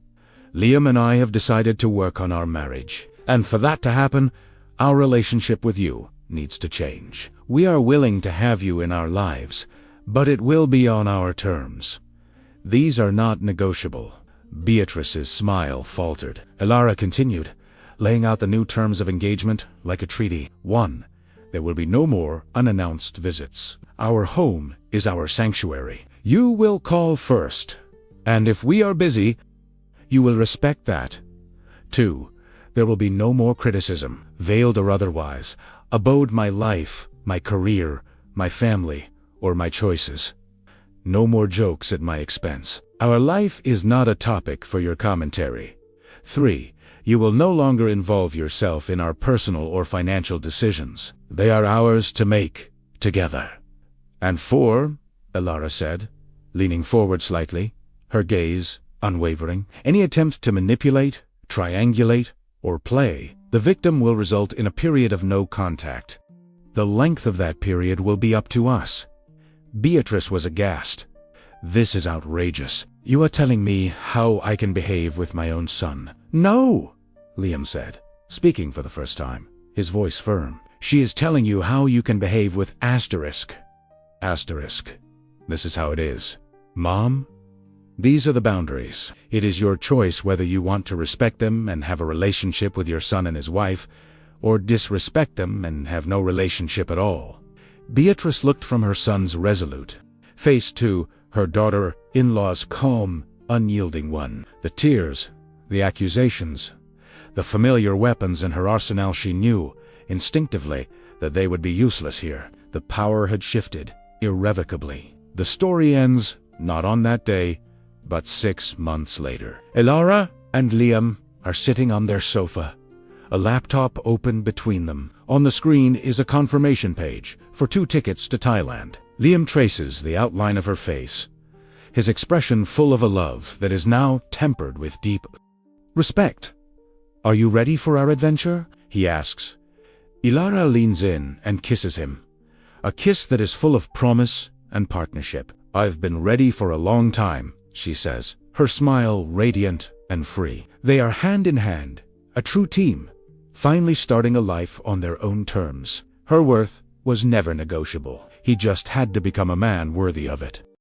"Liam and I have decided to work on our marriage, and for that to happen, our relationship with you needs to change. We are willing to have you in our lives, but it will be on our terms. These are not negotiable." Beatrice's smile faltered. Elara continued, laying out the new terms of engagement like a treaty. 1. There will be no more unannounced visits. Our home is our sanctuary. You will call first, and if we are busy, you will respect that. 2. There will be no more criticism, veiled or otherwise, about my life, my career, my family, or my choices. No more jokes at my expense. Our life is not a topic for your commentary. 3. You will no longer involve yourself in our personal or financial decisions. They are ours to make, together. And 4, Elara said, leaning forward slightly, her gaze unwavering. Any attempt to manipulate, triangulate, or play the victim will result in a period of no contact. The length of that period will be up to us. Beatrice was aghast. This is outrageous. You are telling me how I can behave with my own son. No, Liam said, speaking for the first time, his voice firm. She is telling you how you can behave with asterisk. Asterisk. This is how it is. Mom? These are the boundaries. It is your choice whether you want to respect them and have a relationship with your son and his wife, or disrespect them and have no relationship at all. Beatrice looked from her son's resolute face to her daughter-in-law's calm, unyielding one. The tears, the accusations, the familiar weapons in her arsenal. She knew, instinctively, that they would be useless here. The power had shifted, irrevocably. The story ends, not on that day, but 6 months later. Elara and Liam are sitting on their sofa, a laptop open between them. On the screen is a confirmation page for 2 tickets to Thailand. Liam traces the outline of her face, his expression full of a love that is now tempered with deep respect. Are you ready for our adventure? He asks. Elara leans in and kisses him, a kiss that is full of promise and partnership. I've been ready for a long time, she says, her smile radiant and free. They are hand in hand, a true team, finally starting a life on their own terms. Her worth was never negotiable. He just had to become a man worthy of it.